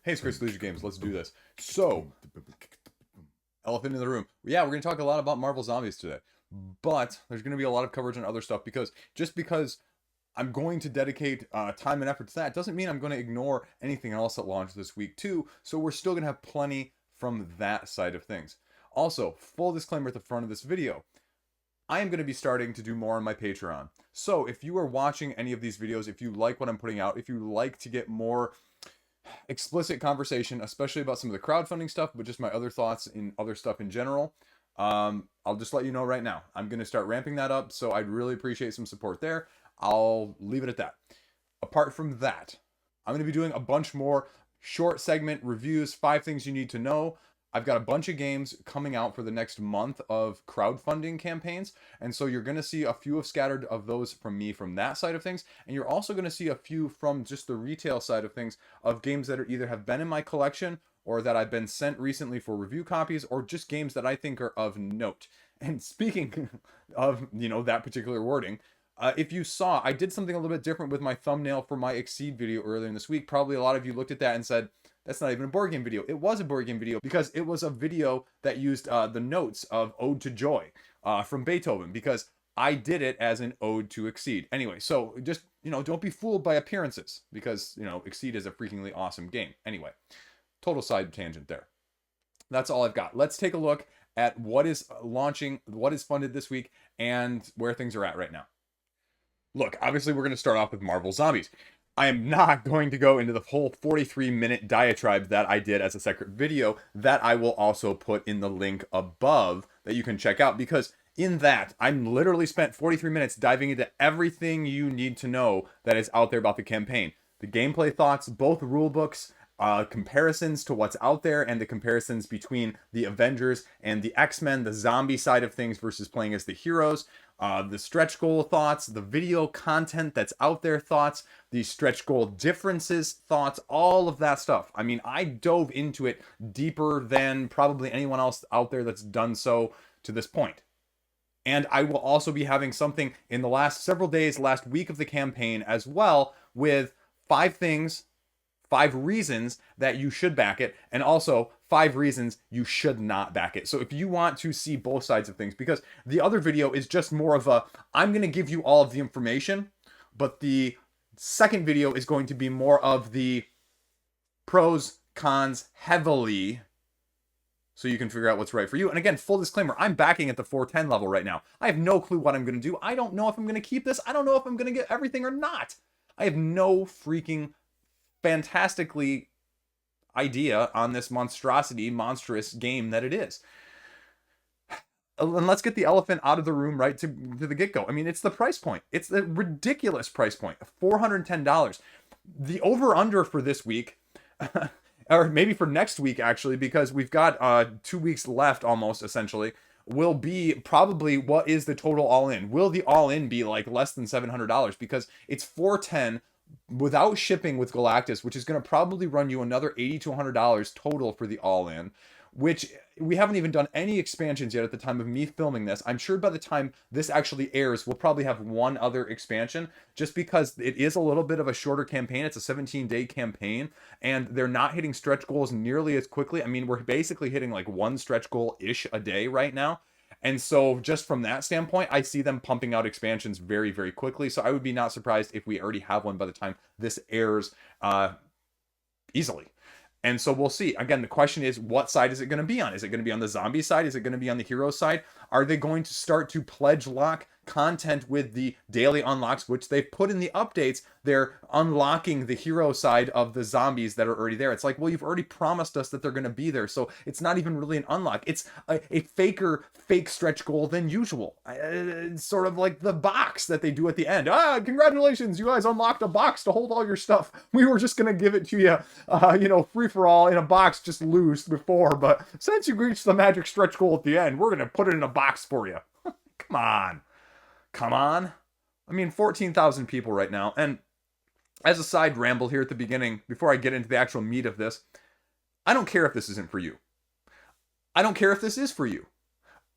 Hey, it's Chris, Liege Games. Let's do this. So, elephant in the room. Yeah, we're going to talk a lot about Marvel Zombies today. But there's going to be a lot of coverage on other stuff because just because I'm going to dedicate time and effort to that doesn't mean I'm going to ignore anything else that launched this week too. So we're still going to have plenty from that side of things. Also, full disclaimer at the front of this video. I am going to be starting to do more on my Patreon. So if you are watching any of these videos, if you like what I'm putting out, if you like to get more explicit conversation, especially about some of the crowdfunding stuff, but just my other thoughts in other stuff in general, I'll just let you know right now. I'm going to start ramping that up, so I'd really appreciate some support there. I'll leave it at that. Apart from that, I'm going to be doing a bunch more short segment reviews, 5 things you need to know. I've got a bunch of games coming out for the next month of crowdfunding campaigns, and so you're going to see a few of scattered of those from me from that side of things, and you're also going to see a few from just the retail side of things of games that are either have been in my collection or that I've been sent recently for review copies, or just games that I think are of note. And speaking of, that particular wording, if you saw, I did something a little bit different with my thumbnail for my Exceed video earlier in this week. Probably a lot of you looked at that and said, that's not even a board game video. It was a board game video because it was a video that used the notes of Ode to Joy from Beethoven, because I did it as an ode to Exceed. Anyway, so just, don't be fooled by appearances because, Exceed is a freakingly awesome game. Anyway, total side tangent there. That's all I've got. Let's take a look at what is launching, what is funded this week, and where things are at right now. Look, obviously we're going to start off with Marvel Zombies. I am not going to go into the whole 43-minute diatribe that I did as a separate video that I will also put in the link above that you can check out, because in that, I'm literally spent 43 minutes diving into everything you need to know that is out there about the campaign. The gameplay thoughts, both rulebooks, comparisons to what's out there, and the comparisons between the Avengers and the X-Men, the zombie side of things versus playing as the heroes, the stretch goal thoughts, the video content that's out there thoughts, the stretch goal differences thoughts, all of that stuff. I mean, I dove into it deeper than probably anyone else out there that's done so to this point. And I will also be having something in the last several days, last week of the campaign as well, with 5 things, 5 reasons that you should back it, and also 5 reasons you should not back it. So if you want to see both sides of things, because the other video is just more of a, I'm going to give you all of the information, but the second video is going to be more of the pros, cons heavily, so you can figure out what's right for you. And again, full disclaimer, I'm backing at the 410 level right now. I have no clue what I'm going to do. I don't know if I'm going to keep this. I don't know if I'm going to get everything or not. I have no freaking fantastically idea on this monstrous game that it is. And let's get the elephant out of the room right to the get-go. I mean, it's the price point. It's a ridiculous price point, $410. The over-under for this week, or maybe for next week actually, because we've got 2 weeks left almost essentially, will be probably what is the total all-in. Will the all-in be like less than $700? Because it's $410 without shipping with Galactus, which is going to probably run you another $80 to $100 total for the all-in, which we haven't even done any expansions yet at the time of me filming this. I'm sure by the time this actually airs, we'll probably have one other expansion, just because it is a little bit of a shorter campaign. It's a 17-day campaign, and they're not hitting stretch goals nearly as quickly. I mean, we're basically hitting like 1 stretch goal-ish a day right now. And so just from that standpoint, I see them pumping out expansions very, very quickly. So I would be not surprised if we already have one by the time this airs easily. And so we'll see. Again, the question is, what side is it going to be on? Is it going to be on the zombie side? Is it going to be on the hero side? Are they going to start to pledge lock content with the daily unlocks, which they've put in the updates? They're unlocking the hero side of the zombies that are already there. It's like, well, you've already promised us that they're going to be there, so it's not even really an unlock. It's a fake stretch goal than usual. It's sort of like the box that they do at the end. Congratulations, you guys unlocked a box to hold all your stuff. We were just going to give it to you, free for all in a box, just loose before, but since you reached the magic stretch goal at the end, we're going to put it in a box for you. Come on. I mean, 14,000 people right now. And as a side ramble here at the beginning, before I get into the actual meat of this, I don't care if this isn't for you. I don't care if this is for you.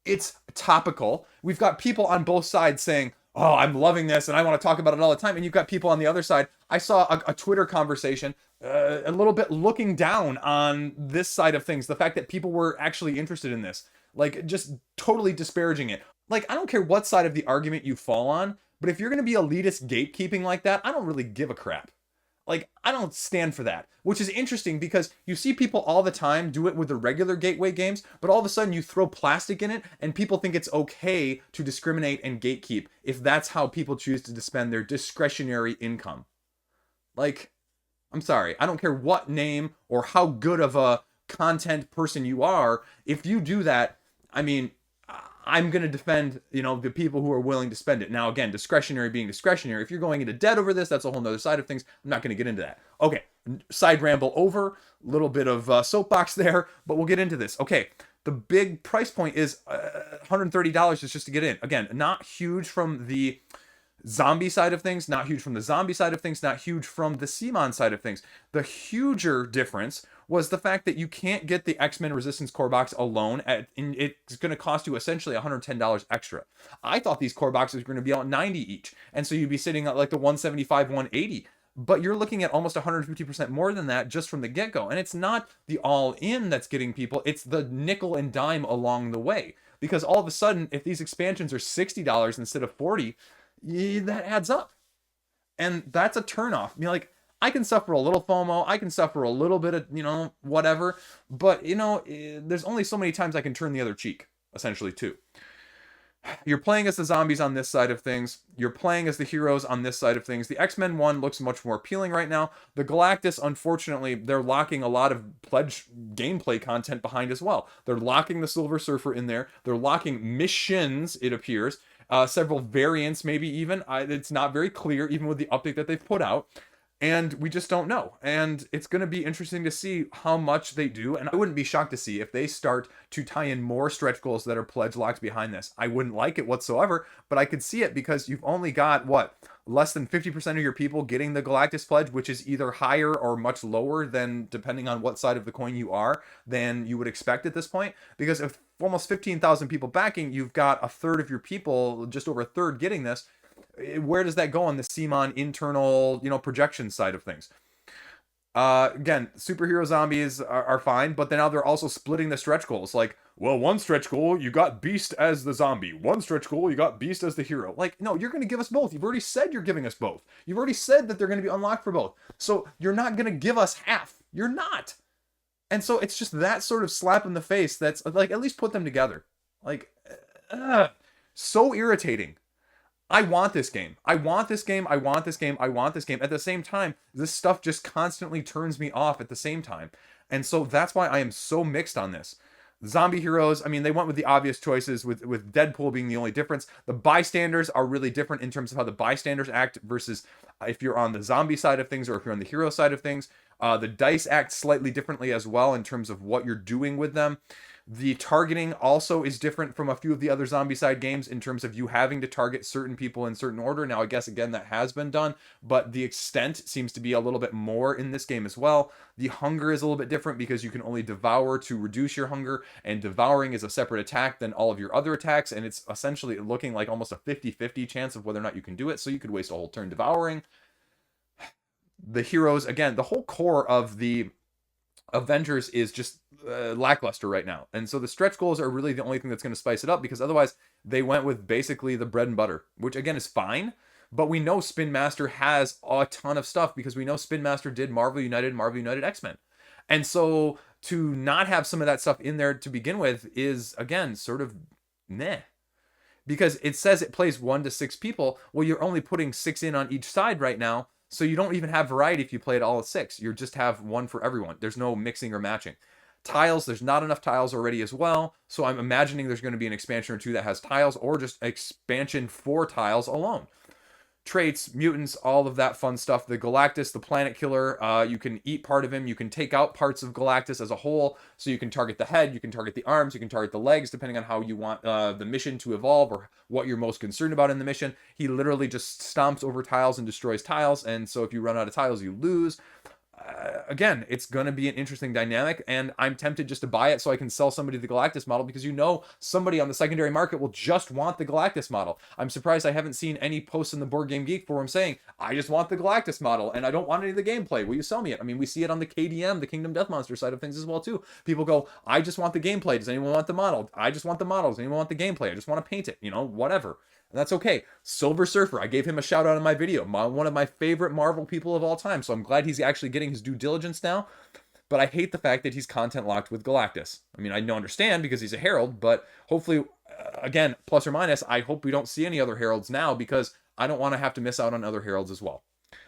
It's topical. We've got people on both sides saying, oh, I'm loving this and I want to talk about it all the time. And you've got people on the other side. I saw a Twitter conversation a little bit looking down on this side of things. The fact that people were actually interested in this, like just totally disparaging it. Like, I don't care what side of the argument you fall on, but if you're going to be elitist gatekeeping like that, I don't really give a crap. Like, I don't stand for that, which is interesting because you see people all the time do it with the regular gateway games, but all of a sudden you throw plastic in it and people think it's okay to discriminate and gatekeep if that's how people choose to spend their discretionary income. Like, I'm sorry, I don't care what name or how good of a content person you are. If you do that, I mean, I'm going to defend, the people who are willing to spend it. Now, again, discretionary being discretionary. If you're going into debt over this, that's a whole nother side of things. I'm not going to get into that. Okay, side ramble over. A little bit of soapbox there, but we'll get into this. Okay, the big price point is $130 is just to get in. Again, not huge from the zombie side of things, not huge from the zombie side of things, not huge from the Simon side of things. The huger difference was the fact that you can't get the X-Men Resistance core box alone. It's going to cost you essentially $110 extra. I thought these core boxes were going to be out $90 each, and so you'd be sitting at like the $175, $180. But you're looking at almost 150% more than that just from the get-go. And it's not the all-in that's getting people, it's the nickel and dime along the way. Because all of a sudden, if these expansions are $60 instead of $40, that adds up. And that's a turnoff. I mean, like, I can suffer a little FOMO, I can suffer a little bit of, whatever, but, there's only so many times I can turn the other cheek, essentially, too. You're playing as the zombies on this side of things. You're playing as the heroes on this side of things. The X-Men one looks much more appealing right now. The Galactus, unfortunately, they're locking a lot of pledge gameplay content behind as well. They're locking the Silver Surfer in there. They're locking missions, it appears. Several variants, maybe even. It's not very clear, even with the update that they've put out. And we just don't know. And it's going to be interesting to see how much they do. And I wouldn't be shocked to see if they start to tie in more stretch goals that are pledge locked behind this. I wouldn't like it whatsoever, but I could see it because you've only got, less than 50% of your people getting the Galactus pledge, which is either higher or much lower than, depending on what side of the coin you are, than you would expect at this point. Because if almost 15,000 people backing, you've got a third of your people, just over a third, getting this. Where does that go on the CMON internal, projection side of things? Again, superhero zombies are fine, but then now they're also splitting the stretch goals. Like, well, one stretch goal, you got Beast as the zombie. One stretch goal, you got Beast as the hero. Like, no, you're going to give us both. You've already said you're giving us both. You've already said that they're going to be unlocked for both. So you're not going to give us half. You're not. And so it's just that sort of slap in the face that's, like, at least put them together. Like, so irritating. I want this game. I want this game. I want this game. I want this game. At the same time, this stuff just constantly turns me off at the same time. And so that's why I am so mixed on this. Zombie heroes, I mean, they went with the obvious choices, with Deadpool being the only difference. The bystanders are really different in terms of how the bystanders act versus if you're on the zombie side of things or if you're on the hero side of things. The dice act slightly differently as well in terms of what you're doing with them. The targeting also is different from a few of the other zombie side games in terms of you having to target certain people in certain order. Now, I guess, again, that has been done, but the extent seems to be a little bit more in this game as well. The hunger is a little bit different because you can only devour to reduce your hunger, and devouring is a separate attack than all of your other attacks, and it's essentially looking like almost a 50-50 chance of whether or not you can do it, so you could waste a whole turn devouring. The heroes, again, the whole core of the Avengers is just lackluster right now. And so the stretch goals are really the only thing that's going to spice it up, because otherwise they went with basically the bread and butter, which again is fine. But we know Spin Master has a ton of stuff because we know Spin Master did Marvel United X-Men. And so to not have some of that stuff in there to begin with is, again, sort of meh. Because it says it plays 1 to 6 people. Well, you're only putting 6 in on each side right now. So you don't even have variety if you play it all at 6. You just have 1 for everyone. There's no mixing or matching. Tiles, there's not enough tiles already as well. So I'm imagining there's going to be an expansion or two that has tiles, or just expansion for tiles alone. Traits, mutants, all of that fun stuff. The Galactus, the planet killer, you can eat part of him. You can take out parts of Galactus as a whole. So you can target the head, you can target the arms, you can target the legs, depending on how you want the mission to evolve or what you're most concerned about in the mission. He literally just stomps over tiles and destroys tiles. And so if you run out of tiles, you lose. again, it's going to be an interesting dynamic, and I'm tempted just to buy it so I can sell somebody the Galactus model, because somebody on the secondary market will just want the Galactus model. I'm surprised I haven't seen any posts in the Board Game Geek forum saying, I just want the Galactus model and I don't want any of the gameplay. Will you sell me it? I mean, we see it on the KDM, the Kingdom Death Monster side of things as well too. People go, I just want the gameplay. Does anyone want the model? I just want the model. Does anyone want the gameplay? I just want to paint it, whatever. And that's okay. Silver Surfer, I gave him a shout out in my video. One of my favorite Marvel people of all time. So I'm glad he's actually getting his due diligence now. But I hate the fact that he's content locked with Galactus. I mean, I don't understand because he's a Herald, but hopefully, again, plus or minus, I hope we don't see any other Heralds now, because I don't want to have to miss out on other Heralds as well.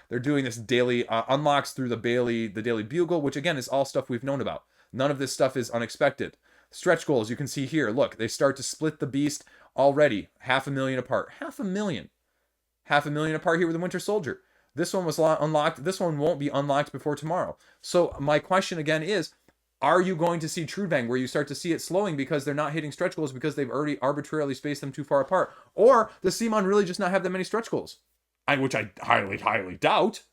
They're doing this daily unlocks through the Daily Bugle, which again is all stuff we've known about. None of this stuff is unexpected. Stretch goals, you can see here. Look, they start to split the beast already. 500,000 apart. 500,000. 500,000 apart here with the Winter Soldier. This one was unlocked. This one won't be unlocked before tomorrow. So my question again is, are you going to see Trudvang where you start to see it slowing because they're not hitting stretch goals because they've already arbitrarily spaced them too far apart? Or does Simon really just not have that many stretch goals? Which I highly, highly doubt.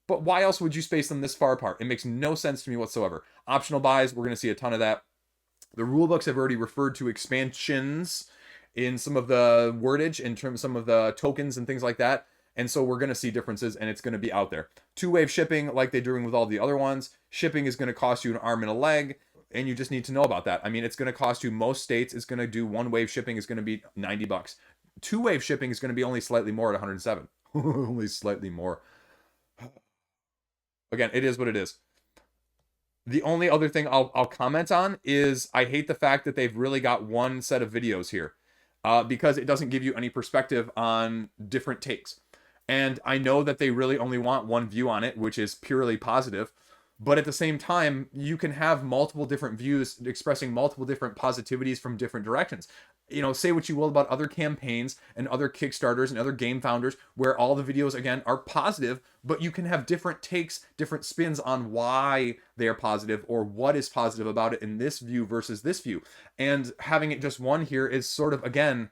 But why else would you space them this far apart? It makes no sense to me whatsoever. Optional buys, we're going to see a ton of that. The rulebooks have already referred to expansions in some of the wordage, in terms of some of the tokens and things like that. And so we're going to see differences, and it's going to be out there. 2-wave shipping, like they're doing with all the other ones. Shipping is going to cost you an arm and a leg, and you just need to know about that. I mean, it's going to cost you, most states, it's going to do 1-wave shipping is going to be $90. 2-wave shipping is going to be only slightly more at 107. Only slightly more. Again, it is what it is. The only other thing I'll comment on is I hate the fact that they've really got one set of videos here, because it doesn't give you any perspective on different takes. And I know that they really only want one view on it, which is purely positive. But at the same time, you can have multiple different views expressing multiple different positivities from different directions. Say what you will about other campaigns and other Kickstarters and other game founders where all the videos, again, are positive, but you can have different takes, different spins on why they are positive or what is positive about it in this view versus this view. And having it just one here is sort of, again,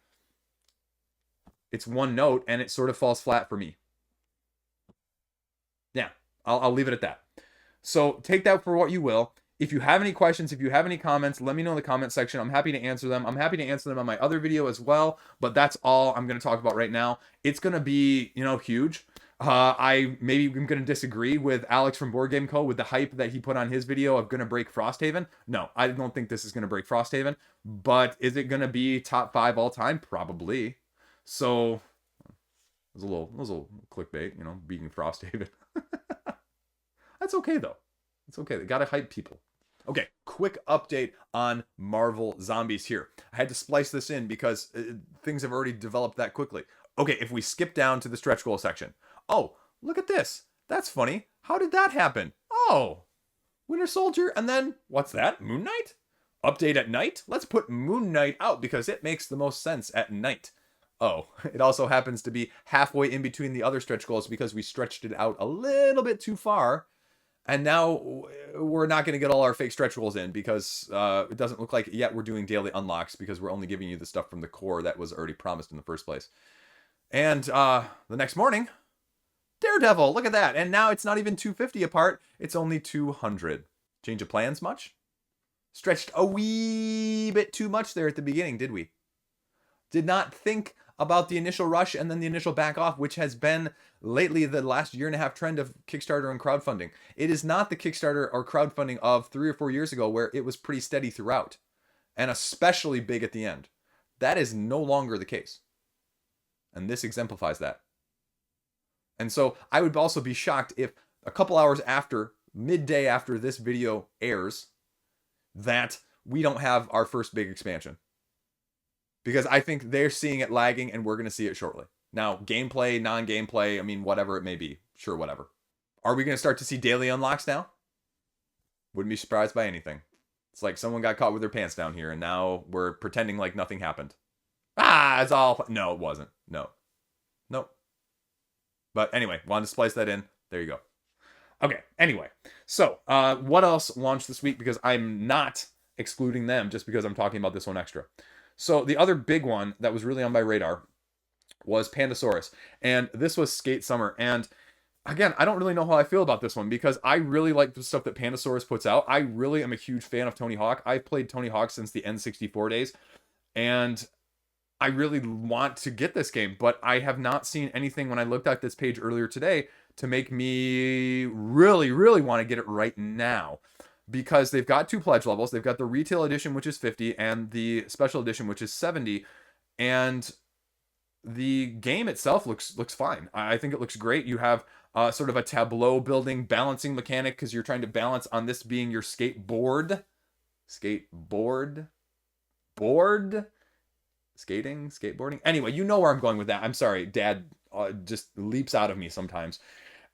it's one note, and it sort of falls flat for me. Yeah, I'll leave it at that. So take that for what you will. If you have any questions, if you have any comments, let me know in the comment section. I'm happy to answer them. I'm happy to answer them on my other video as well, but that's all I'm going to talk about right now. It's going to be, huge. I'm going to disagree with Alex from Board Game Co. with the hype that he put on his video of going to break Frosthaven. No, I don't think this is going to break Frosthaven, but is it going to be top 5 all time? Probably. So it was a little clickbait, beating Frosthaven. That's okay though. It's okay. They gotta hype people. Okay, quick update on Marvel Zombies here. I had to splice this in because things have already developed that quickly. Okay, if we skip down to the stretch goal section. Oh, look at this. That's funny. How did that happen? Oh, Winter Soldier, and then what's that? Moon Knight? Update at night? Let's put Moon Knight out because it makes the most sense at night. Oh, it also happens to be halfway in between the other stretch goals because we stretched it out a little bit too far. And now we're not going to get all our fake stretch goals in because it doesn't look like yet we're doing daily unlocks because we're only giving you the stuff from the core that was already promised in the first place. And the next morning, Daredevil, look at that. And now it's not even 250 apart. It's only 200. Change of plans much? Stretched a wee bit too much there at the beginning, did we? Did not think about the initial rush and then the initial back off, which has been lately the last year and a half trend of Kickstarter and crowdfunding. It is not the Kickstarter or crowdfunding of 3 or 4 years ago where it was pretty steady throughout and especially big at the end. That is no longer the case. And this exemplifies that. And so I would also be shocked if a couple hours after, midday after this video airs, that we don't have our first big expansion. Because I think they're seeing it lagging and we're going to see it shortly. Now, gameplay, non-gameplay, I mean, whatever it may be. Sure, whatever. Are we going to start to see daily unlocks now? Wouldn't be surprised by anything. It's like someone got caught with their pants down here and now we're pretending like nothing happened. It's all... No, it wasn't. No. Nope. But anyway, wanted to splice that in. There you go. Okay, anyway. So, what else launched this week? Because I'm not excluding them just because I'm talking about this one extra. So the other big one that was really on my radar was Pandasaurus. And this was Skate Summer. And again, I don't really know how I feel about this one because I really like the stuff that Pandasaurus puts out. I really am a huge fan of Tony Hawk. I've played Tony Hawk since the N64 days, and I really want to get this game, but I have not seen anything when I looked at this page earlier today to make me really, really want to get it right now. Because they've got 2 pledge levels. They've got the retail edition, which is 50, and the special edition, which is 70. And the game itself looks fine. I think it looks great. You have sort of a tableau building balancing mechanic because you're trying to balance on this being your skateboard. Board? Skating? Skateboarding? Anyway, you know where I'm going with that. I'm sorry, Dad just leaps out of me sometimes.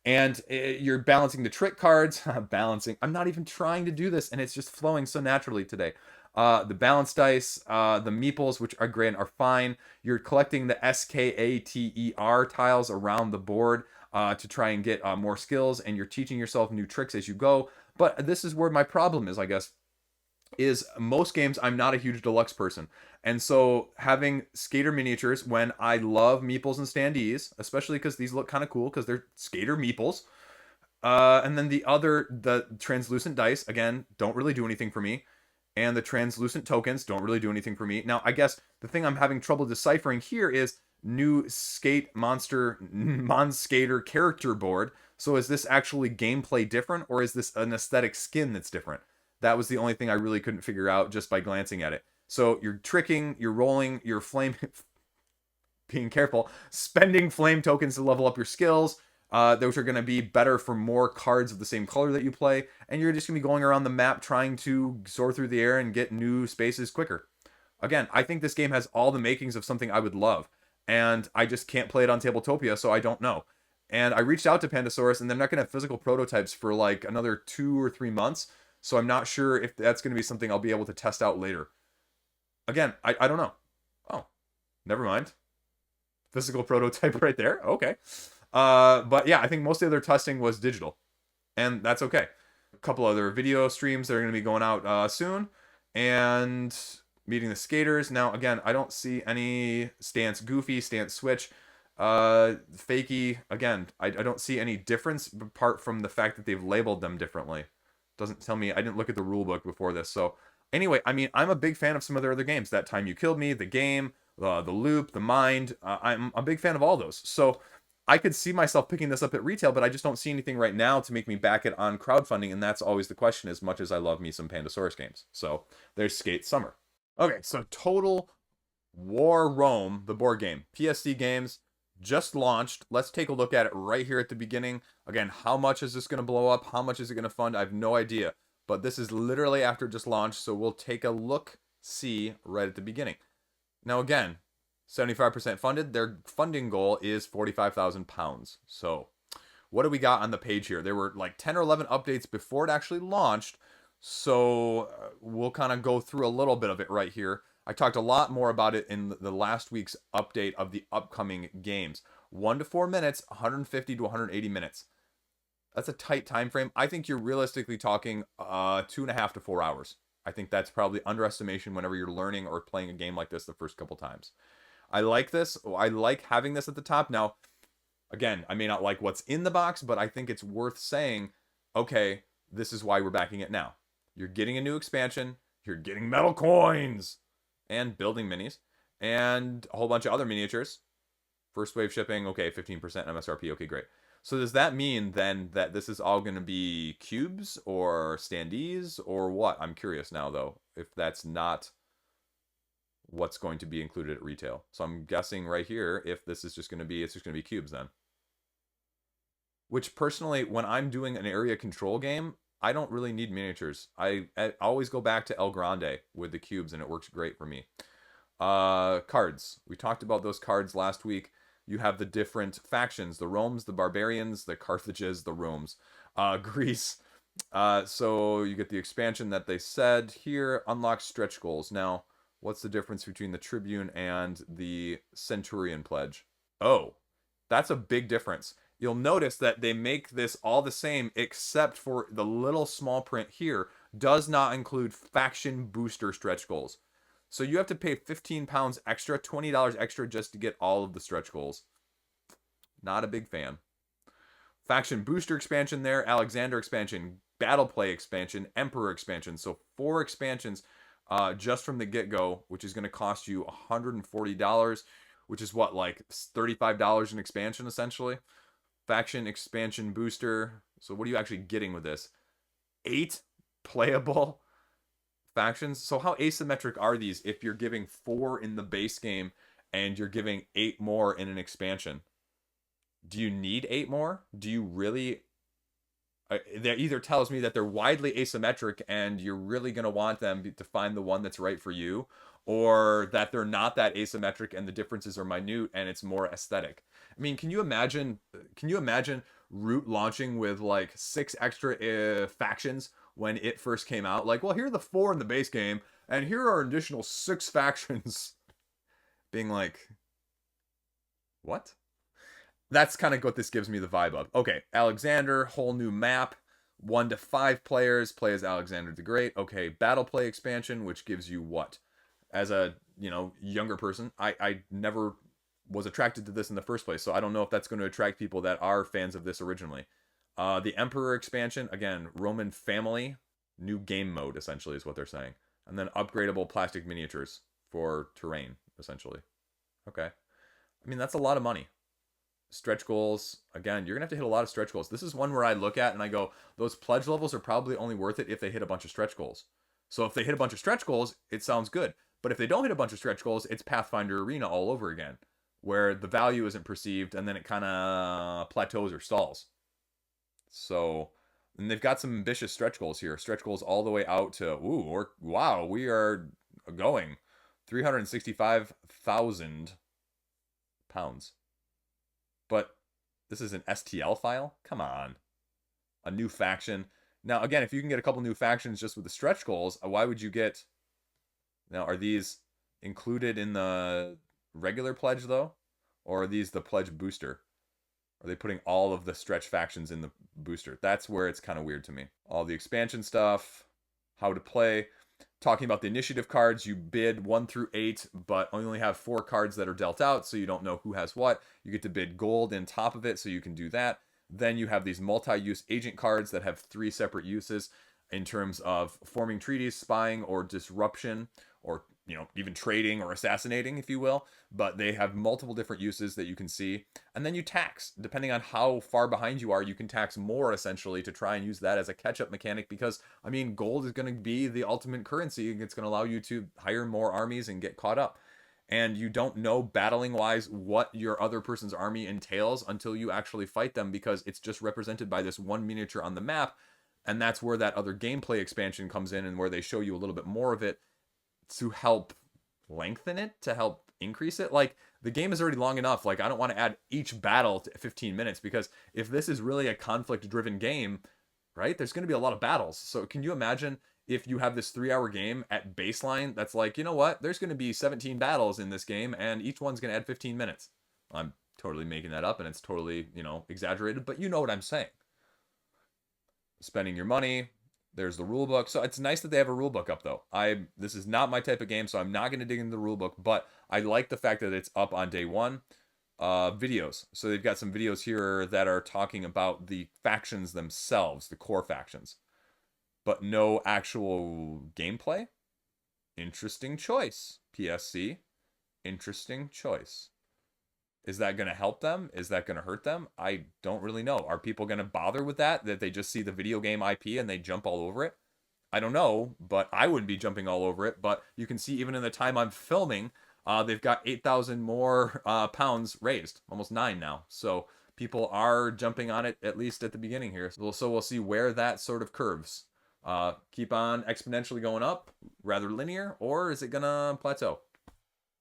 And you're balancing the trick cards. Balancing. I'm not even trying to do this, and it's just flowing so naturally today. The balance dice, the meeples, which are great, are fine. You're collecting the SKATER tiles around the board to try and get more skills, and you're teaching yourself new tricks as you go. But this is where my problem is, I guess, is most games I'm not a huge deluxe person. And so having skater miniatures when I love meeples and standees, especially because these look kind of cool because they're skater meeples. And then the translucent dice, again, don't really do anything for me. And the translucent tokens don't really do anything for me. Now, I guess the thing I'm having trouble deciphering here is new skate monster Monskater character board. So is this actually gameplay different, or is this an aesthetic skin that's different? That was the only thing I really couldn't figure out just by glancing at it. So you're tricking, you're rolling, you're being careful, spending flame tokens to level up your skills. Those are going to be better for more cards of the same color that you play, and you're just going to be going around the map trying to soar through the air and get new spaces quicker. Again, I think this game has all the makings of something I would love, and I just can't play it on Tabletopia, so I don't know. And I reached out to Pandasaurus, and they're not going to have physical prototypes for like another 2 or 3 months, so I'm not sure if that's going to be something I'll be able to test out later. Again, I don't know. Oh, never mind. Physical prototype right there. Okay. But yeah, I think most of their testing was digital, and that's okay. A couple other video streams that are going to be going out soon, and meeting the skaters. Now, again, I don't see any stance goofy, stance switch, fakey. Again, I don't see any difference apart from the fact that they've labeled them differently. Doesn't tell me. I didn't look at the rule book before this. So anyway, I mean, I'm a big fan of some of their other games. That Time You Killed Me, the game, the loop, the mind. I'm a big fan of all those. So I could see myself picking this up at retail, but I just don't see anything right now to make me back it on crowdfunding, and that's always the question, as much as I love me some Pandasaurus games. So there's Skate Summer. Okay, so Total War Rome, the board game. PSD Games just launched. Let's take a look at it right here at the beginning. Again, how much is this going to blow up? How much is it going to fund? I have no idea. But this is literally after it just launched, so we'll take a look, see right at the beginning. Now again, 75% funded. Their funding goal is £45,000. So what do we got on the page here? There were like 10 or 11 updates before it actually launched. So we'll kind of go through a little bit of it right here. I talked a lot more about it in the last week's update of the upcoming games. 1 to 4 minutes, 150 to 180 minutes. That's a tight time frame. I think you're realistically talking 2.5 to 4 hours. I think that's probably underestimation whenever you're learning or playing a game like this the first couple times. I like this. I like having this at the top. Now, again, I may not like what's in the box, but I think it's worth saying, okay, this is why we're backing it now. You're getting a new expansion. You're getting metal coins and building minis and a whole bunch of other miniatures. First wave shipping, okay, 15% MSRP, okay, great. So does that mean then that this is all going to be cubes or standees or what? I'm curious now, though, if that's not what's going to be included at retail. So I'm guessing right here, if this is just going to be, it's just going to be cubes then. Which personally, when I'm doing an area control game, I don't really need miniatures. I always go back to El Grande with the cubes, and it works great for me. Cards. We talked about those cards last week. You have the different factions, the Romes, the Barbarians, the Carthages, the Romes, Greece. So you get the expansion that they said here, unlock stretch goals. Now, what's the difference between the Tribune and the Centurion Pledge? Oh, that's a big difference. You'll notice that they make this all the same except for the little small print here does not include faction booster stretch goals. So you have to pay £15 extra, $20 extra just to get all of the stretch goals. Not a big fan. Faction booster expansion there, Alexander expansion, battle play expansion, Emperor expansion. So 4 expansions just from the get-go, which is going to cost you $140, which is what, like $35 an expansion essentially. Faction expansion booster. So what are you actually getting with this? 8 playable factions. So how asymmetric are these if you're giving 4 in the base game and you're giving 8 more in an expansion? Do you need 8 more? Do you really? That either tells me that they're widely asymmetric and you're really going to want them to find the one that's right for you, or that they're not that asymmetric and the differences are minute and it's more aesthetic. I mean, can you imagine Root launching with like 6 extra factions when it first came out? Like, well, here are the 4 in the base game and here are additional 6 factions. Being like, what? That's kind of what this gives me the vibe of. Okay, Alexander, whole new map, 1 to 5 players, play as Alexander the Great. Okay, battle play expansion, which gives you what? As a, younger person, I never was attracted to this in the first place, so I don't know if that's going to attract people that are fans of this originally. The Emperor expansion, again, Roman family, new game mode, essentially, is what they're saying. And then upgradable plastic miniatures for terrain, essentially. Okay. I mean, that's a lot of money. Stretch goals, again, you're gonna have to hit a lot of stretch goals. This is one where I look at and I go, those pledge levels are probably only worth it if they hit a bunch of stretch goals. So if they hit a bunch of stretch goals, it sounds good. But if they don't hit a bunch of stretch goals, it's Pathfinder Arena all over again, where the value isn't perceived and then it kind of plateaus or stalls. So, and they've got some ambitious stretch goals here. Stretch goals all the way out to, we are going 365,000 pounds. But this is an STL file? Come on. A new faction. Now, again, if you can get a couple new factions just with the stretch goals, why would you get... Now, are these included in the regular pledge, though? Or are these the pledge booster? Are they putting all of the stretch factions in the booster? That's where it's kind of weird to me. All the expansion stuff, how to play... Talking about the initiative cards, you bid 1 through 8, but only have 4 cards that are dealt out, so you don't know who has what. You get to bid gold in top of it, so you can do that. Then you have these multi-use agent cards that have 3 separate uses in terms of forming treaties, spying, or disruption, or even trading or assassinating, if you will. But they have multiple different uses that you can see. And then you tax. Depending on how far behind you are, you can tax more, essentially, to try and use that as a catch-up mechanic. Because, I mean, gold is going to be the ultimate currency. It's going to allow you to hire more armies and get caught up. And you don't know, battling-wise, what your other person's army entails until you actually fight them, because it's just represented by this one miniature on the map. And that's where that other gameplay expansion comes in, and where they show you a little bit more of it to help lengthen it, to help increase it. Like, the game is already long enough. Like, I don't want to add each battle to 15 minutes, because if this is really a conflict-driven game, right, there's going to be a lot of battles. So can you imagine if you have this 3-hour game at baseline that's like, you know what, there's going to be 17 battles in this game, and each one's going to add 15 minutes. I'm totally making that up, and it's totally, exaggerated, but you know what I'm saying. Spending your money. There's the rule book. So it's nice that they have a rule book up, though. This is not my type of game, so I'm not going to dig into the rule book, but I like the fact that it's up on day one. Videos. So they've got some videos here that are talking about the factions themselves, the core factions, but no actual gameplay. Interesting choice, PSC. Interesting choice. Is that going to help them? Is that going to hurt them? I don't really know. Are people going to bother with that they just see the video game IP and they jump all over it? I don't know, but I wouldn't be jumping all over it. But you can see even in the time I'm filming, they've got 8,000 more pounds raised, almost 9 now. So people are jumping on it, at least at the beginning here. So we'll see where that sort of curves. Keep on exponentially going up, rather linear, or is it going to plateau?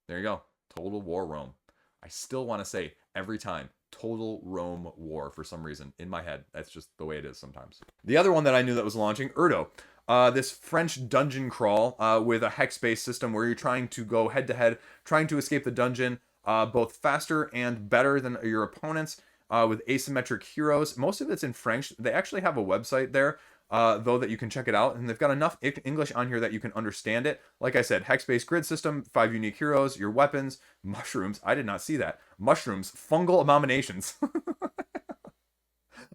There you go. Total War Rome. I still want to say every time, Total Rome War for some reason in my head. That's just the way it is sometimes. The other one that I knew that was launching, Urto. This French dungeon crawl with a hex-based system where you're trying to go head-to-head, trying to escape the dungeon both faster and better than your opponents with asymmetric heroes. Most of it's in French. They actually have a website there, though, that you can check it out, and they've got enough English on here that you can understand it. Like I said, hex-based grid system, 5 unique heroes, your weapons, mushrooms. I did not see that. Mushrooms, fungal abominations.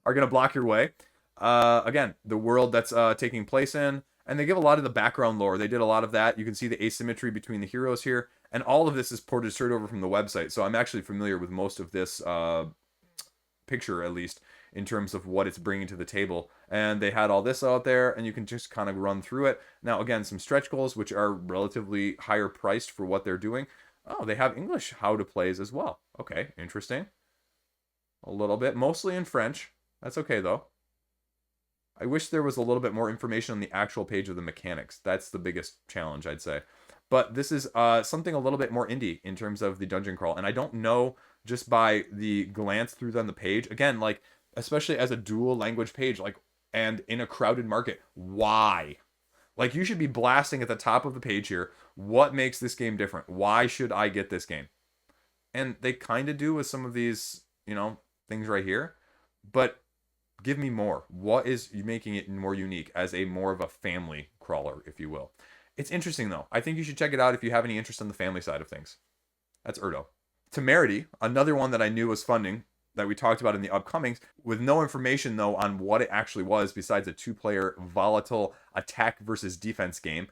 are going to block your way. Again, the world that's taking place in, and they give a lot of the background lore. They did a lot of that. You can see the asymmetry between the heroes here, and all of this is ported straight over from the website. So I'm actually familiar with most of this picture, at least, in terms of what it's bringing to the table. And they had all this out there, and you can just kind of run through it. Now, again, some stretch goals, which are relatively higher priced for what they're doing. Oh, they have English how to plays as well. Okay, interesting. A little bit, mostly in French. That's okay, though. I wish there was a little bit more information on the actual page of the mechanics. That's the biggest challenge, I'd say. But this is something a little bit more indie in terms of the dungeon crawl. And I don't know, just by the glance through on the page, again, like, especially as a dual language page, like, and in a crowded market, why? Like, you should be blasting at the top of the page here, what makes this game different? Why should I get this game? And they kind of do with some of these, you know, things right here. But give me more. What is making it more unique as a more of a family crawler, if you will? It's interesting, though. I think you should check it out if you have any interest on the family side of things. That's Urto. Temerity, another one that I knew was funding, that we talked about in the upcomings, with no information, though, on what it actually was besides a two-player volatile attack versus defense game.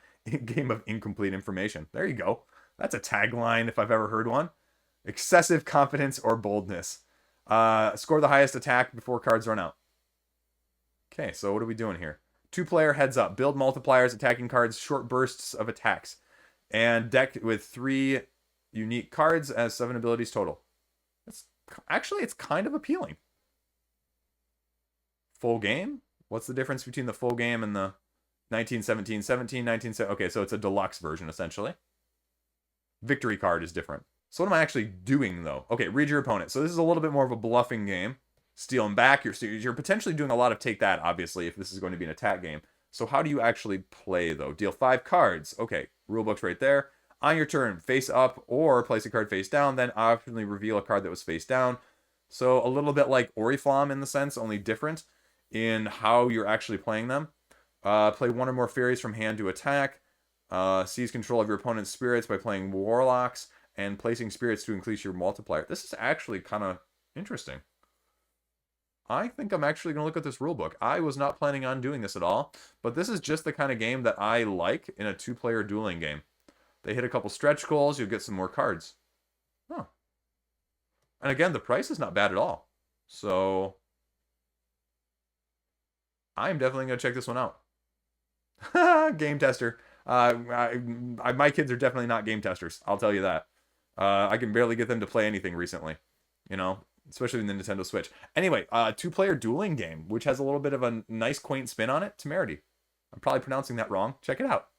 Game of incomplete information. There you go. That's a tagline if I've ever heard one. Excessive confidence or boldness. Score the highest attack before cards run out. Okay, so what are we doing here? Two-player heads up. Build multipliers, attacking cards, short bursts of attacks. And deck with 3 unique cards as 7 abilities total. Actually, it's kind of appealing. Full game? What's the difference between the full game and the 1917, 17, 19... Okay, so it's a deluxe version, essentially. Victory card is different. So what am I actually doing, though? Okay, read your opponent. So this is a little bit more of a bluffing game. Steal them back. You're potentially doing a lot of take that, obviously, if this is going to be an attack game. So how do you actually play, though? Deal 5 cards. Okay, rulebook's right there. On your turn, face up or place a card face down, then optionally reveal a card that was face down. So a little bit like Oriflamme in the sense, only different in how you're actually playing them. Play 1 or more fairies from hand to attack. Seize control of your opponent's spirits by playing warlocks and placing spirits to increase your multiplier. This is actually kind of interesting. I think I'm actually going to look at this rulebook. I was not planning on doing this at all, but this is just the kind of game that I like in a 2-player dueling game. They hit a couple stretch goals, you'll get some more cards. Huh. And again, the price is not bad at all. So I'm definitely going to check this one out. Game tester. My kids are definitely not game testers. I'll tell you that. I can barely get them to play anything recently. You know, especially in the Nintendo Switch. Anyway, 2-player dueling game, which has a little bit of a nice, quaint spin on it. Temerity. I'm probably pronouncing that wrong. Check it out.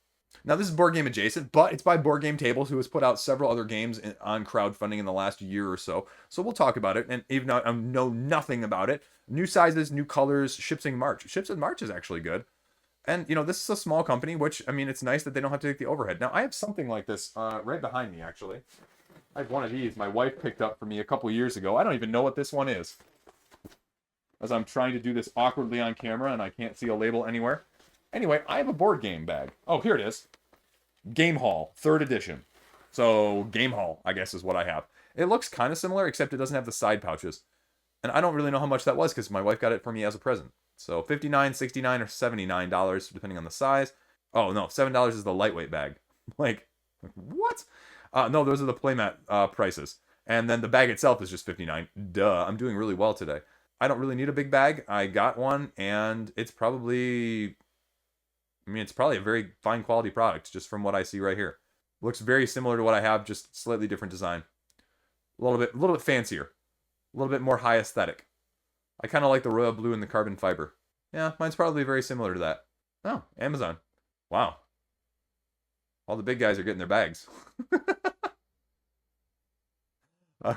Now, this is board game adjacent, but it's by BoardGameTables, who has put out several other games on crowdfunding in the last year or so. So we'll talk about it, and even though I know nothing about it, new sizes, new colors, ships in March. Ships in March is actually good. And, you know, this is a small company, which, I mean, it's nice that they don't have to take the overhead. Now, I have something like this right behind me, actually. I have one of these my wife picked up for me a couple years ago. I don't even know what this one is, as I'm trying to do this awkwardly on camera, and I can't see a label anywhere. Anyway, I have a board game bag. Oh, here it is. Game Hall, 3rd edition. So, Game Hall, I guess, is what I have. It looks kind of similar, except it doesn't have the side pouches. And I don't really know how much that was, because my wife got it for me as a present. So, $59, $69, or $79, depending on the size. Oh, no, $7 is the lightweight bag. Like, what? No, those are the playmat prices. And then the bag itself is just $59. Duh, I'm doing really well today. I don't really need a big bag. I got one, and it's probably... I mean, it's probably a very fine quality product, just from what I see right here. Looks very similar to what I have, just slightly different design. A little bit fancier. A little bit more high aesthetic. I kind of like the royal blue and the carbon fiber. Yeah, mine's probably very similar to that. Oh, Amazon. Wow. All the big guys are getting their bags. I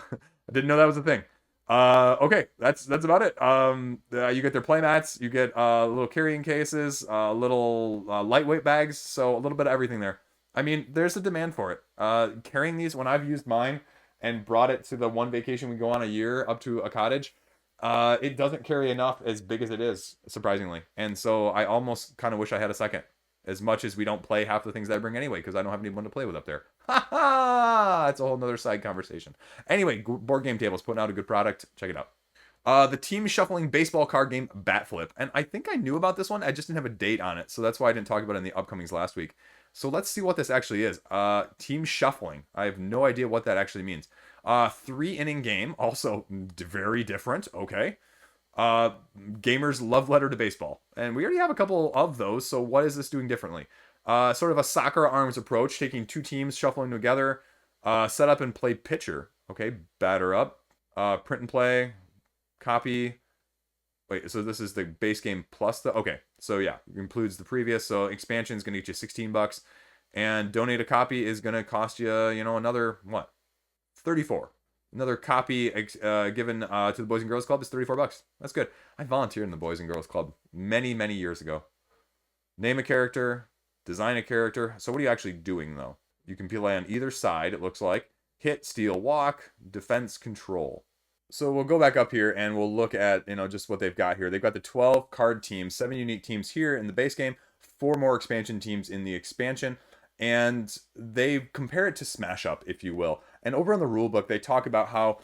didn't know that was a thing. Okay, that's about it. You get their playmats, you get little carrying cases, little lightweight bags, so a little bit of everything there. I mean, there's a demand for it. Carrying these, when I've used mine and brought it to the one vacation we go on a year up to a cottage, it doesn't carry enough as big as it is, surprisingly. And so I almost kind of wish I had a second. As much as we don't play half the things that I bring anyway, because I don't have anyone to play with up there. Ha ha! That's a whole nother side conversation. Anyway, BoardGameTables putting out a good product. Check it out. The team shuffling baseball card game Bat Flip. And I think I knew about this one. I just didn't have a date on it. So that's why I didn't talk about it in the upcomings last week. So let's see what this actually is. Team shuffling. I have no idea what that actually means. 3-inning game. Also very different. Okay. Gamers love letter to baseball. And we already have a couple of those. So what is this doing differently? Sort of a soccer arms approach, taking two teams, shuffling together. Set up and play pitcher. Okay. Batter up. Print and play. Copy. Wait, so this is the base game plus the... Okay, so yeah, it includes the previous. So expansion is going to get you $16. And donate a copy is going to cost you, another, what? 34. Another copy given to the Boys and Girls Club is $34. That's good. I volunteered in the Boys and Girls Club many, many years ago. Name a character. Design a character. So what are you actually doing, though? You can play on either side, it looks like. Hit, steal, walk, defense, control. So we'll go back up here and we'll look at, just what they've got here. They've got the 12 card teams, 7 unique teams here in the base game, 4 more expansion teams in the expansion, and they compare it to Smash Up, if you will. And over in the rule book, they talk about how,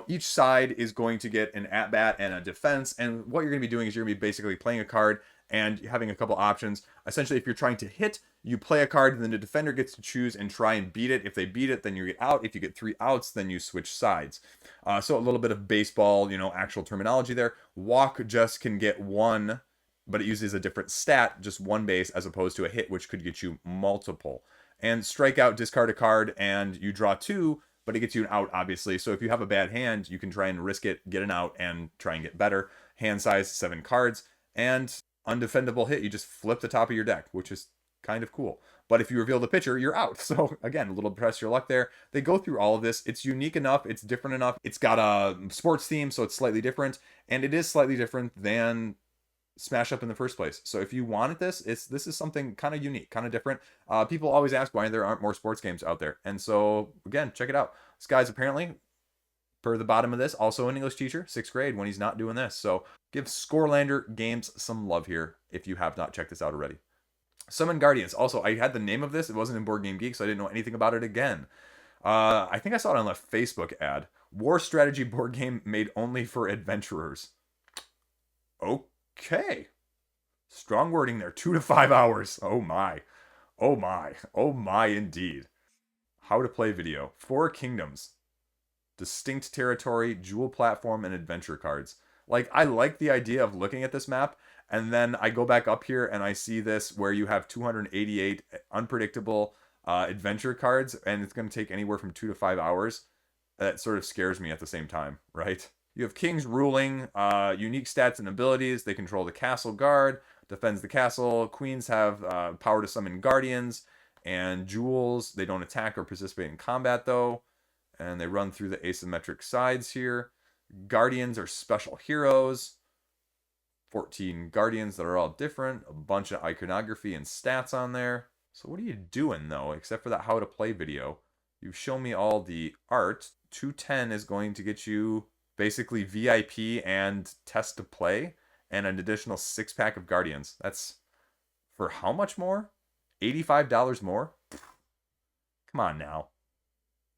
each side is going to get an at-bat and a defense, and what you're going to be doing is you're going to be basically playing a card and having a couple options. Essentially, if you're trying to hit, you play a card, and then the defender gets to choose and try and beat it. If they beat it, then you get out. If you get 3 outs, then you switch sides. So a little bit of baseball, actual terminology there. Walk just can get 1, but it uses a different stat, just 1 base, as opposed to a hit, which could get you multiple. And strikeout, discard a card, and you draw 2, but it gets you an out, obviously. So if you have a bad hand, you can try and risk it, get an out, and try and get better. Hand size, 7 cards. And undefendable hit, you just flip the top of your deck, which is kind of cool. But if you reveal the pitcher, you're out. So again, a little press your luck there. They go through all of this. It's unique enough. It's different enough. It's got a sports theme, so it's slightly different. And it is slightly different than Smash Up in the first place. So if you wanted this, this is something kind of unique, kind of different. People always ask why there aren't more sports games out there. And so again, check it out. This guy's apparently, per the bottom of this, also an English teacher, 6th grade, when he's not doing this. So give Scorelander Games some love here if you have not checked this out already. Summon Guardians. Also, I had the name of this. It wasn't in Board Game Geek, so I didn't know anything about it again. I think I saw it on a Facebook ad. War strategy board game made only for adventurers. Okay. Strong wording there. 2 to 5 hours. Oh my. Oh my. Oh my indeed. How to play video. 4 kingdoms. Distinct territory, jewel platform, and adventure cards. Like, I like the idea of looking at this map, and then I go back up here and I see this where you have 288 unpredictable adventure cards, and it's going to take anywhere from 2 to 5 hours. That sort of scares me at the same time, right? You have kings ruling, unique stats and abilities. They control the castle guard, defends the castle. Queens have power to summon guardians and jewels. They don't attack or participate in combat, though. And they run through the asymmetric sides here. Guardians are special heroes. 14 guardians that are all different. A bunch of iconography and stats on there. So what are you doing, though, except for that how to play video? You've shown me all the art. 210 is going to get you basically VIP and test to play and an additional 6-pack of guardians. That's for how much more? $85 more? Come on now.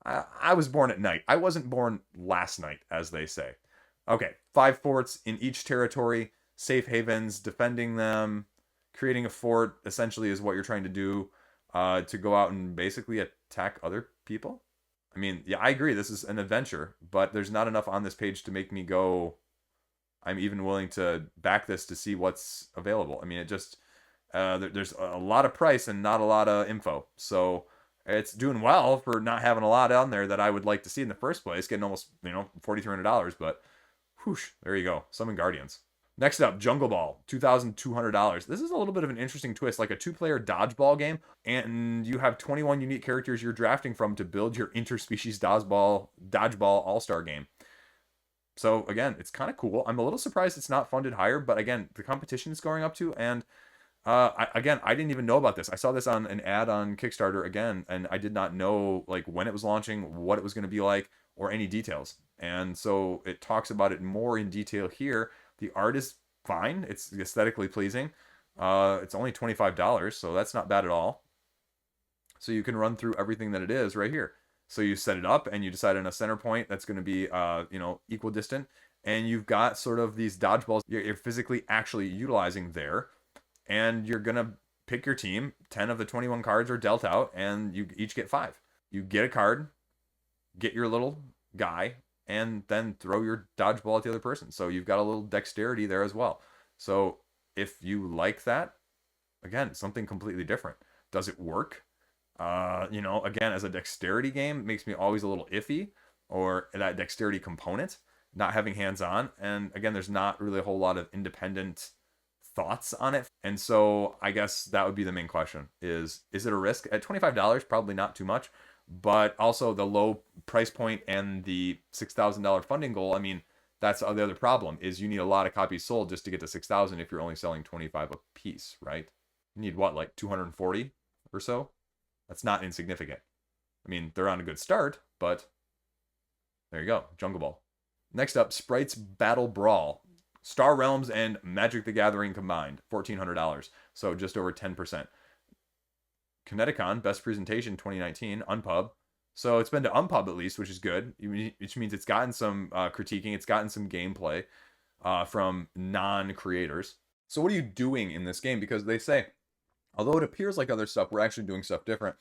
I was born at night. I wasn't born last night, as they say. Okay, 5 forts in each territory, safe havens, defending them, creating a fort essentially is what you're trying to do to go out and basically attack other people. I mean, yeah, I agree. This is an adventure, but there's not enough on this page to make me go, I'm even willing to back this to see what's available. I mean, it just, there's a lot of price and not a lot of info. So it's doing well for not having a lot on there that I would like to see in the first place, getting almost, $4,300, but whoosh, there you go. Summon Guardians. Next up, Jungle Ball, $2,200. This is a little bit of an interesting twist, like a 2-player dodgeball game, and you have 21 unique characters you're drafting from to build your interspecies dodgeball all-star game. So again, it's kind of cool. I'm a little surprised it's not funded higher, but again, the competition is going up to, and I didn't even know about this. I saw this on an ad on Kickstarter again, and I did not know like when it was launching, what it was going to be like, or any details. And so it talks about it more in detail here. The art is fine. It's aesthetically pleasing. It's only $25, so that's not bad at all. So you can run through everything that it is right here. So you set it up and you decide on a center point that's going to be, equidistant. and you've got sort of these dodgeballs you're physically actually utilizing there, and you're going to pick your team. 10 of the 21 cards are dealt out, and you each get 5. You get a card, get your little guy, and then throw your dodgeball at the other person. So you've got a little dexterity there as well. So if you like that, again, something completely different. Does it work? Again, as a dexterity game, it makes me always a little iffy, or that dexterity component, not having hands-on. And again, there's not really a whole lot of independent thoughts on it. And so I guess that would be the main question is it a risk? At $25, probably not too much, but also the low price point and the $6,000 funding goal. I mean, that's the other problem is you need a lot of copies sold just to get to 6,000 if you're only selling 25 a piece, right? You need what, like 240 or so? That's not insignificant. I mean, they're on a good start, but there you go, Jungle Ball. Next up, Sprites Battle Brawl. Star Realms and Magic the Gathering combined, $1,400, so just over 10%. Kineticon, Best Presentation 2019, Unpub. So it's been to Unpub at least, which is good, which means it's gotten some critiquing, it's gotten some gameplay from non-creators. So what are you doing in this game? Because they say, although it appears like other stuff, we're actually doing stuff different.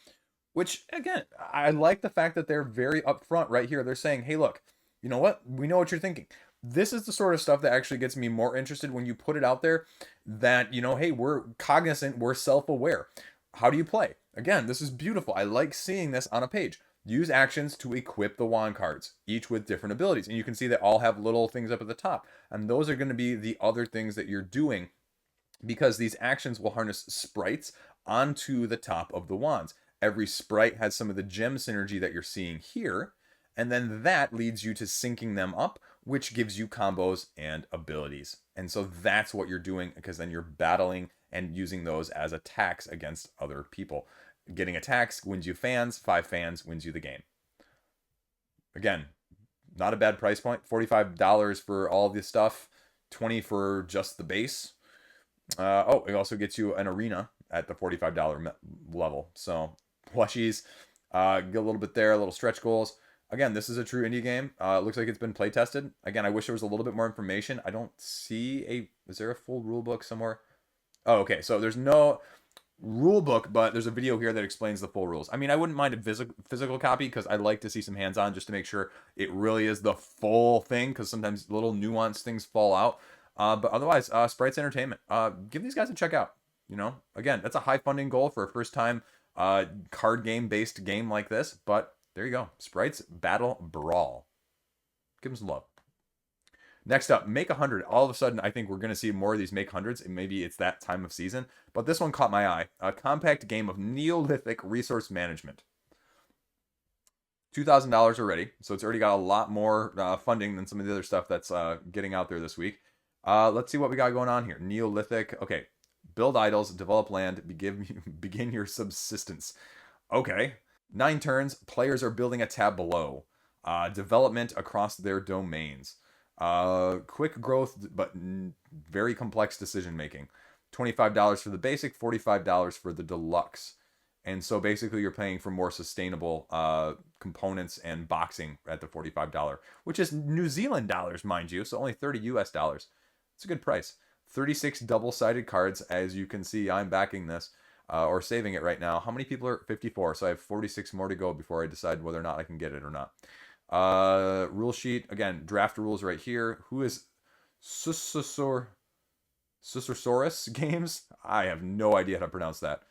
Which, again, I like the fact that they're very upfront right here. They're saying, hey, look, you know what? We know what you're thinking. This is the sort of stuff that actually gets me more interested when you put it out there that, hey, we're cognizant, we're self-aware. How do you play? Again, this is beautiful. I like seeing this on a page. Use actions to equip the wand cards, each with different abilities. And you can see they all have little things up at the top. And those are going to be the other things that you're doing because these actions will harness sprites onto the top of the wands. Every sprite has some of the gem synergy that you're seeing here. And then that leads you to syncing them up, which gives you combos and abilities. And so that's what you're doing because then you're battling and using those as attacks against other people. Getting attacks wins you fans. 5 fans wins you the game. Again, not a bad price point. $45 for all this stuff. $20 for just the base. It also gets you an arena at the $45 level. So plushies, get a little bit there, a little stretch goals. Again, this is a true indie game. It looks like it's been play tested. Again, I wish there was a little bit more information. I don't see is there a full rule book somewhere? Oh, okay. So there's no rule book, but there's a video here that explains the full rules. I mean, I wouldn't mind a physical copy because I'd like to see some hands-on just to make sure it really is the full thing because sometimes little nuanced things fall out. But otherwise, Sprites Entertainment. Give these guys a check out. Again, that's a high funding goal for a first-time card game-based game like this, but there you go. Sprites Battle Brawl. Give them some love. Next up, Make 100. All of a sudden, I think we're going to see more of these Make 100s, and maybe it's that time of season. But this one caught my eye. A compact game of Neolithic resource management. $2,000 already, so it's already got a lot more funding than some of the other stuff that's getting out there this week. Let's see what we got going on here. Neolithic. Okay. Build idols, develop land, begin your subsistence. Okay. 9 turns. Players are building a tab below. Development across their domains. Quick growth, but very complex decision making. $25 for the basic, $45 for the deluxe. And so basically you're paying for more sustainable components and boxing at the $45, which is New Zealand dollars, mind you. So only 30 US dollars. It's a good price. 36 double-sided cards. As you can see, I'm backing this or saving it right now. How many people are 54? So I have 46 more to go before I decide whether or not I can get it or not. Rule sheet. Again, draft rules right here. Who is Susursaurus Games? I have no idea how to pronounce that.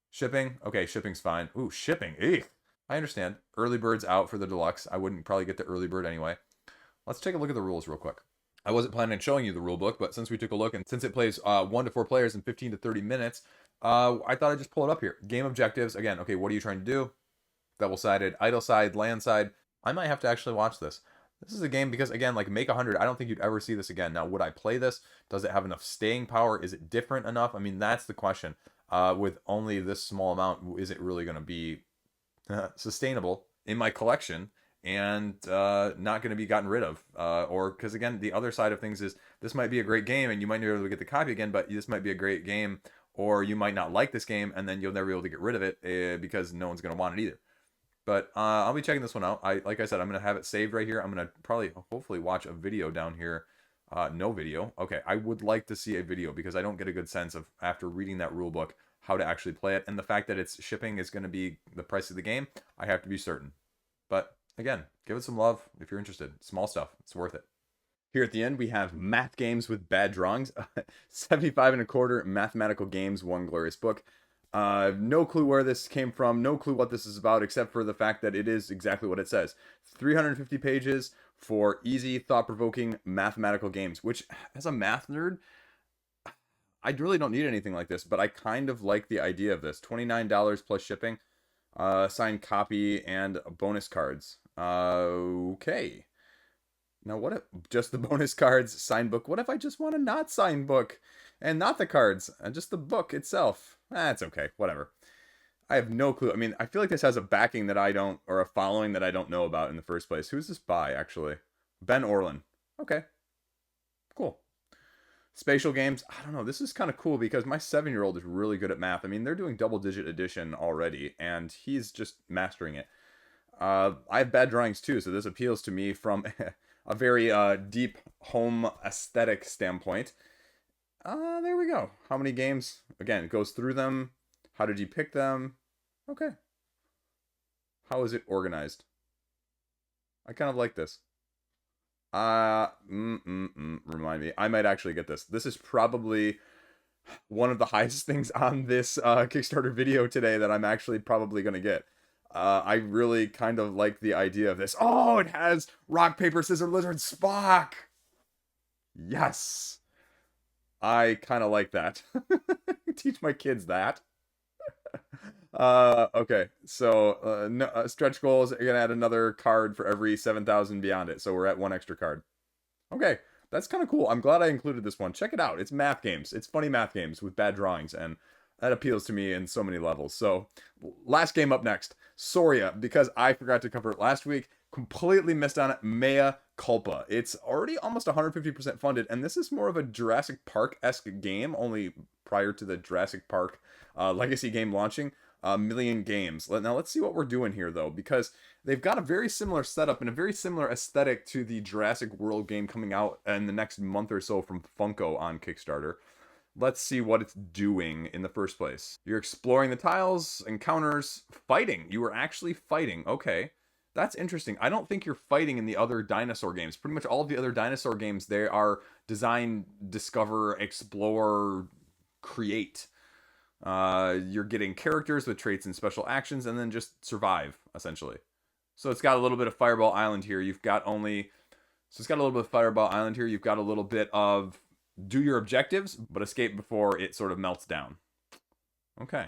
Shipping. Okay, shipping's fine. Ooh, shipping. Eek. I understand. Early bird's out for the deluxe. I wouldn't probably get the early bird anyway. Let's take a look at the rules real quick. I wasn't planning on showing you the rule book, but since we took a look and since it plays 1 to 4 players in 15 to 30 minutes, I thought I'd just pull it up here. Game objectives. Again, okay, what are you trying to do? Double-sided, idle side, land side. I might have to actually watch this. This is a game because, again, like Make 100, I don't think you'd ever see this again. Now, would I play this? Does it have enough staying power? Is it different enough? I mean, that's the question. With only this small amount, is it really going to be sustainable in my collection and not going to be gotten rid of? Or, because, again, the other side of things is this might be a great game and you might never be able to get the copy again, but this might be a great game, or you might not like this game and then you'll never be able to get rid of it because no one's going to want it either. But I'll be checking this one out. Like I said, I'm gonna have it saved right here. I'm gonna probably hopefully watch a video down here. No video. Okay, I would like to see a video because I don't get a good sense of, after reading that rule book, how to actually play it, and the fact that its shipping is going to be the price of the game. I have to be certain. But again, give it some love if you're interested. Small stuff. It's worth it. Here at the end, we have Math Games with Bad Drawings. 75 and a quarter mathematical games, one glorious book. No clue where this came from. No clue what this is about, except for the fact that it is exactly what it says. 350 pages for easy, thought-provoking mathematical games, which, as a math nerd, I really don't need anything like this, but I kind of like the idea of this. $29 plus shipping, signed copy, and bonus cards. Okay. Now, what if just the bonus cards, signed book? What if I just want a not signed book and not the cards and just the book itself? It's okay. Whatever. I have no clue. I mean, I feel like this has a backing that I don't, or a following that I don't know about in the first place. Who's this by, actually? Ben Orlin. Okay. Cool. Spatial games. I don't know. This is kind of cool because my 7-year-old is really good at math. I mean, they're doing double-digit addition already, and he's just mastering it. I have bad drawings too, so this appeals to me from a very deep home aesthetic standpoint. There we go. How many games? Again, it goes through them. How did you pick them? Okay. How is it organized? I kind of like this. Remind me. I might actually get this. This is probably one of the highest things on this Kickstarter video today that I'm actually probably going to get. I really kind of like the idea of this. Oh, it has rock, paper, scissors, lizard, Spock. Yes. I kind of like that. Teach my kids that. Okay. So, stretch goals. You're going to add another card for every 7,000 beyond it. So we're at one extra card. Okay. That's kind of cool. I'm glad I included this one. Check it out. It's math games. It's funny math games with bad drawings, and that appeals to me in so many levels. So, last game up next. Sauria, because I forgot to cover it last week. Completely missed on it. Mea culpa. It's already almost 150% funded, and this is more of a Jurassic Park-esque game, only prior to the Jurassic Park legacy game launching. Million games. Now let's see what we're doing here, though, because they've got a very similar setup and a very similar aesthetic to the Jurassic World game coming out in the next month or so from Funko on Kickstarter. Let's see what it's doing in the first place. You're exploring the tiles, encounters, fighting. You are actually fighting. Okay. That's interesting. I don't think you're fighting in the other dinosaur games. Pretty much all of the other dinosaur games, they are design, discover, explore, create. You're getting characters with traits and special actions, and then just survive, essentially. So it's got a little bit of Fireball Island here. You've got only... So it's got a little bit of Fireball Island here. You've got a little bit of do your objectives, but escape before it sort of melts down. Okay.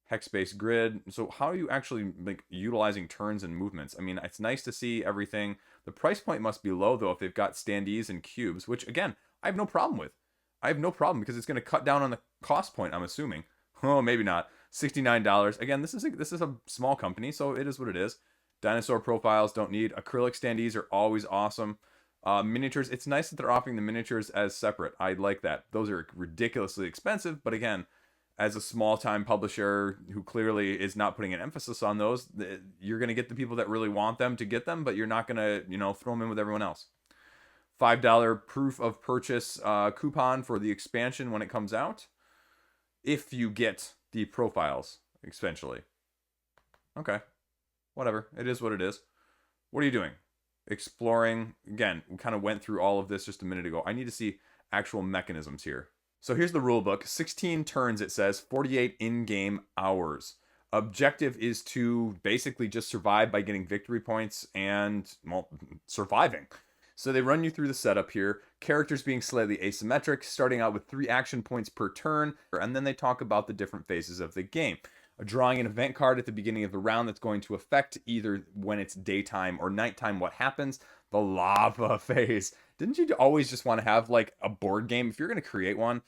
Hex-based grid. So how are you actually like utilizing turns and movements? I mean, it's nice to see everything. The price point must be low, though, if they've got standees and cubes, which, again, I have no problem with. I have no problem because it's going to cut down on the cost point, I'm assuming. Oh, maybe not. $69. Again, this is a small company, so it is what it is. Dinosaur profiles don't need. Acrylic standees are always awesome. Miniatures, it's nice that they're offering the miniatures as separate. I like that. Those are ridiculously expensive, but again, as a small-time publisher who clearly is not putting an emphasis on those, you're going to get the people that really want them to get them, but you're not going to, throw them in with everyone else. $5 proof of purchase coupon for the expansion when it comes out, if you get the profiles, eventually. Okay. Whatever. It is what it is. What are you doing? Exploring. Again, we kind of went through all of this just a minute ago. I need to see actual mechanisms here. So here's the rule book. 16 turns, it says. 48 in-game hours. Objective is to basically just survive by getting victory points and, well, surviving. So they run you through the setup here. Characters being slightly asymmetric, starting out with 3 action points per turn, and then they talk about the different phases of the game. Drawing an event card at the beginning of the round that's going to affect either when it's daytime or nighttime what happens. The lava phase. Didn't you always just want to have like a board game? If you're going to create one,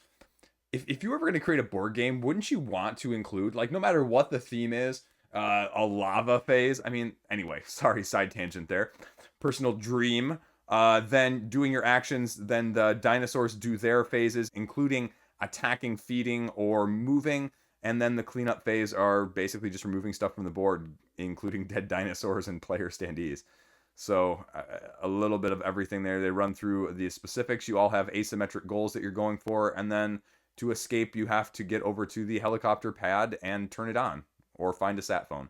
if you were ever going to create a board game, wouldn't you want to include, like, no matter what the theme is, a lava phase? I mean, anyway, sorry, side tangent there. Personal dream. Then doing your actions, then the dinosaurs do their phases, including attacking, feeding, or moving. And then the cleanup phase are basically just removing stuff from the board, including dead dinosaurs and player standees. So a little bit of everything there. They run through the specifics. You all have asymmetric goals that you're going for, and then to escape, you have to get over to the helicopter pad and turn it on, or find a sat phone.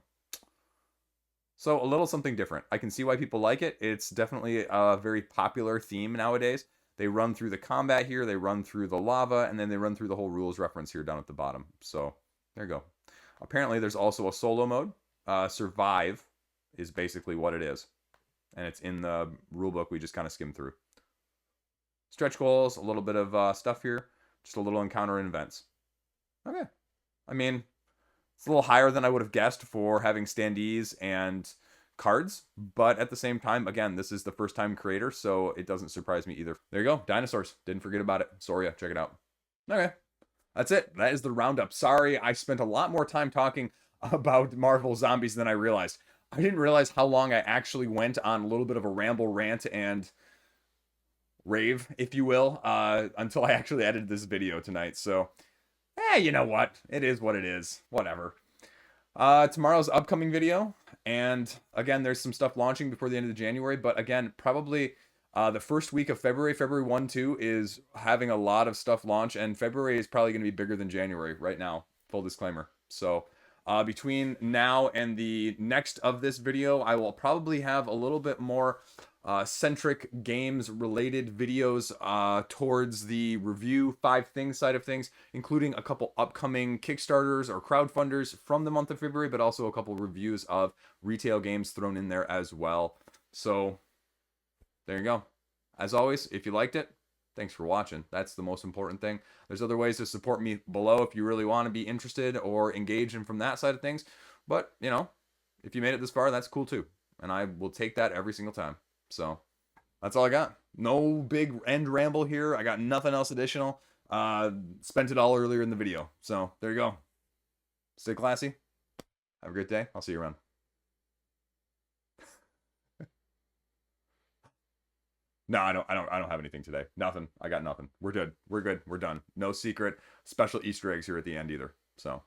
So a little something different. I can see why people like it. It's definitely a very popular theme nowadays. They run through the combat here, they run through the lava, and then they run through the whole rules reference here down at the bottom. So there you go. Apparently there's also a solo mode. Survive is basically what it is. And it's in the rulebook we just kind of skimmed through. Stretch goals, a little bit of stuff here. Just a little encounter and events. Okay. I mean, it's a little higher than I would have guessed for having standees and cards. But at the same time, again, this is the first time creator, so it doesn't surprise me either. There you go. Dinosaurs. Didn't forget about it. Sauria. Check it out. Okay. That's it. That is the roundup. Sorry, I spent a lot more time talking about Marvel Zombies than I realized. I didn't realize how long I actually went on a little bit of a ramble, rant, and rave, if you will, until I actually edited this video tonight. So, you know what? It is what it is. Whatever. Tomorrow's upcoming video, and again, there's some stuff launching before the end of January, but again, probably the first week of February, February 1, 2, is having a lot of stuff launch, and February is probably going to be bigger than January right now. Full disclaimer. So, between now and the next of this video, I will probably have a little bit more centric games related videos towards the review 5 things side of things, including a couple upcoming Kickstarters or crowdfunders from the month of February, but also a couple reviews of retail games thrown in there as well. So there you go. As always, if you liked it, thanks for watching. That's the most important thing. There's other ways to support me below if you really want to be interested or engage in from that side of things. But, you know, if you made it this far, that's cool too. And I will take that every single time. So that's all I got. No big end ramble here. I got nothing else additional. Spent it all earlier in the video. So there you go. Stay classy. Have a great day. I'll see you around. No, I don't have anything today. Nothing. I got nothing. We're good. We're good. We're done. No secret special Easter eggs here at the end either. So